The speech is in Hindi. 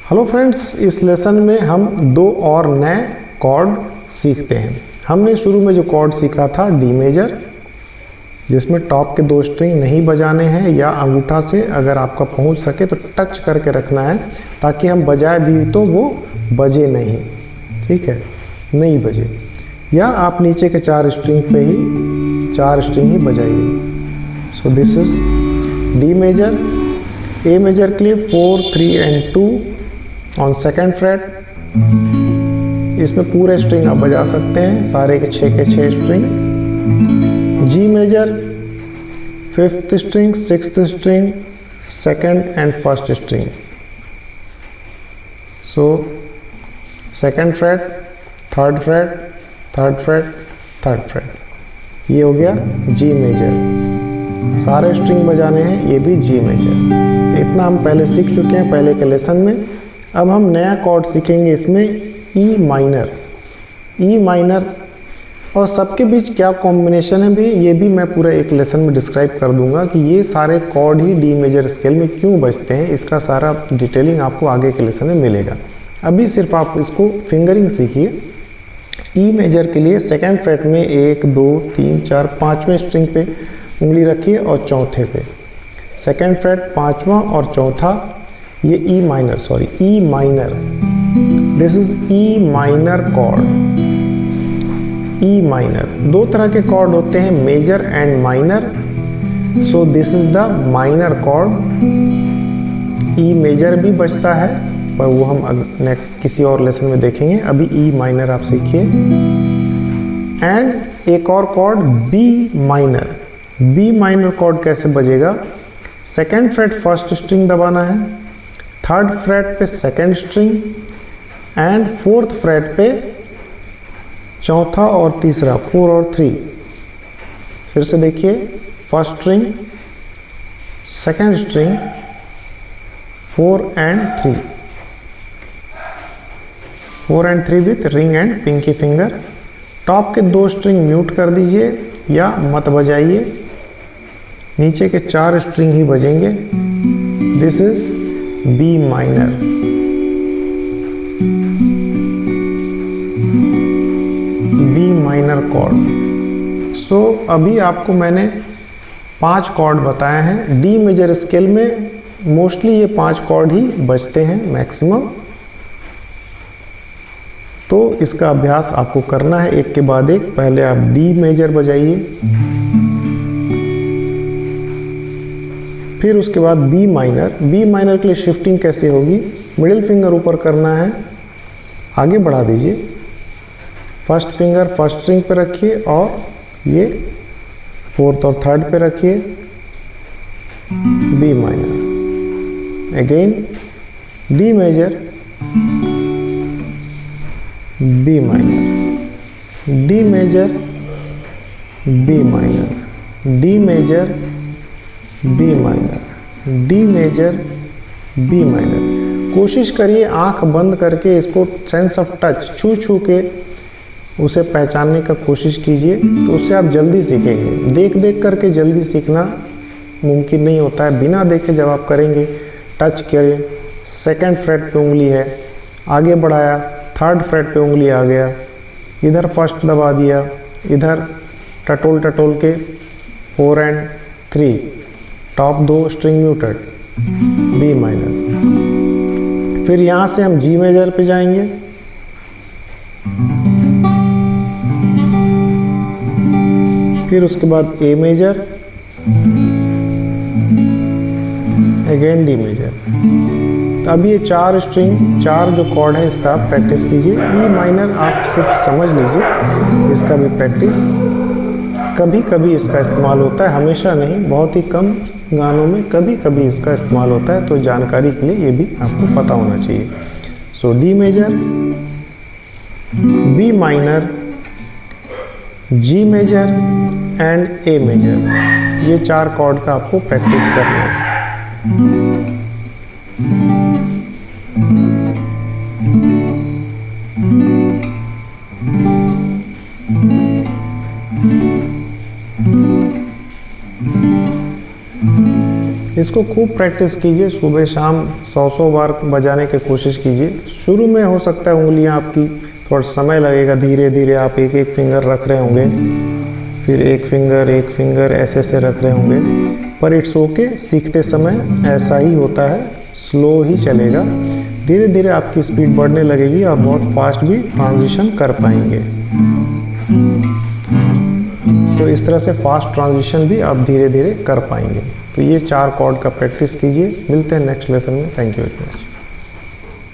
हेलो फ्रेंड्स, इस लेसन में हम दो और नए कॉर्ड सीखते हैं। हमने शुरू में जो कॉर्ड सीखा था डी मेजर, जिसमें टॉप के दो स्ट्रिंग नहीं बजाने हैं या अंगूठा से अगर आपका पहुंच सके तो टच करके रखना है ताकि हम बजाए भी तो वो बजे नहीं, ठीक है, नहीं बजे। या आप नीचे के चार स्ट्रिंग ही बजाइए। So this is D major. A major के लिए 4, 3 एंड 2 ऑन सेकेंड फ्रेट। इसमें पूरे स्ट्रिंग आप बजा सकते हैं, सारे के 6 string. G major 5th string, 6th string, 2nd and 1st string. So second fret, third fret, third fret, third fret, ये हो गया जी मेजर। सारे स्ट्रिंग बजाने हैं, ये भी जी मेजर। तो इतना हम पहले सीख चुके हैं पहले के लेसन में। अब हम नया कॉर्ड सीखेंगे इसमें ई माइनर। ई माइनर और सबके बीच क्या कॉम्बिनेशन है भी, ये भी मैं पूरा एक लेसन में डिस्क्राइब कर दूंगा कि ये सारे कॉर्ड ही डी मेजर स्केल में क्यों बजते हैं। इसका सारा डिटेलिंग आपको आगे के लेसन में मिलेगा। अभी सिर्फ आप इसको फिंगरिंग सीखिए। ई मेजर के लिए सेकेंड फ्रेट में 1, 2, 3, 4, 5वें स्ट्रिंग पे उंगली रखिए और चौथे पे। सेकेंड फ्रेट, 5वां और चौथा, ये E minor. This is E minor chord. E minor, दो तरह के कॉर्ड होते हैं, major and minor. So this is the minor chord. E major भी बजता है पर वो हम किसी और लेसन में देखेंगे। अभी ई माइनर आप सीखिए। एंड एक और chord B minor. B minor chord कैसे बजेगा? सेकेंड फ्रेट फर्स्ट स्ट्रिंग दबाना है, थर्ड फ्रेट पे second string and fourth fret पे चौथा और तीसरा, 4 और 3। फिर से देखिए, first string, second string, 4 and 3, 4 and 3 with ring and pinky finger. Top के दो स्ट्रिंग म्यूट कर दीजिए या मत बजाइए, नीचे के 4 स्ट्रिंग ही बजेंगे। This is B minor. B minor chord. So अभी आपको मैंने 5 कॉर्ड बताए हैं। डी मेजर स्केल में मोस्टली ये 5 कॉर्ड ही बजते हैं मैक्सिमम। तो इसका अभ्यास आपको करना है एक के बाद एक। पहले आप डी मेजर बजाइए, फिर उसके बाद बी माइनर। बी माइनर के लिए शिफ्टिंग कैसे होगी? मिडिल फिंगर ऊपर करना है, आगे बढ़ा दीजिए, फर्स्ट फिंगर फर्स्ट स्ट्रिंग पे रखिए और ये फोर्थ और थर्ड पे रखिए, B minor. Again D major, B minor, D major, B minor, D major, B minor, D major, B minor. कोशिश करिए आंख बंद करके इसको सेंस ऑफ टच, छू छू के उसे पहचानने का कोशिश कीजिए, तो उससे आप जल्दी सीखेंगे। देख देख करके जल्दी सीखना मुमकिन नहीं होता है। बिना देखे जब आप करेंगे, टच करें, सेकेंड फ्रेट पे उंगली है, आगे बढ़ाया, थर्ड फ्रेट पे उंगली आ गया, इधर फर्स्ट दबा दिया, इधर टटोल के 4 and 3, top 2 string muted, B minor. फिर यहां से हम जी मेजर पे जाएंगे, फिर उसके बाद ए मेजर, अगेन डी मेजर। अब ये 4 स्ट्रिंग, 4 जो कॉर्ड है इसका आप प्रैक्टिस कीजिए। ई माइनर आप सिर्फ समझ लीजिए, इसका भी प्रैक्टिस कभी कभी इसका इस्तेमाल होता है, हमेशा नहीं, बहुत ही कम गानों में कभी कभी इसका इस्तेमाल होता है। तो जानकारी के लिए ये भी आपको पता होना चाहिए। So D major, B minor, G major and A major, ये 4 कॉर्ड का आपको प्रैक्टिस करना है। इसको खूब प्रैक्टिस कीजिए, सुबह शाम 100 बार बजाने की कोशिश कीजिए। शुरू में हो सकता है उंगलियां आपकी थोड़ा समय लगेगा, धीरे धीरे आप एक एक फिंगर रख रहे होंगे, फिर एक फिंगर ऐसे ऐसे रख रहे होंगे, पर इट्स ओके। सीखते समय ऐसा ही होता है, स्लो ही चलेगा। धीरे धीरे आपकी स्पीड बढ़ने लगेगी और बहुत फास्ट भी ट्रांजिशन कर पाएंगे। तो इस तरह से फास्ट ट्रांजिशन भी आप धीरे धीरे कर पाएंगे। तो ये 4 कॉर्ड का प्रैक्टिस कीजिए। मिलते हैं नेक्स्ट लेसन में। Thank you very much.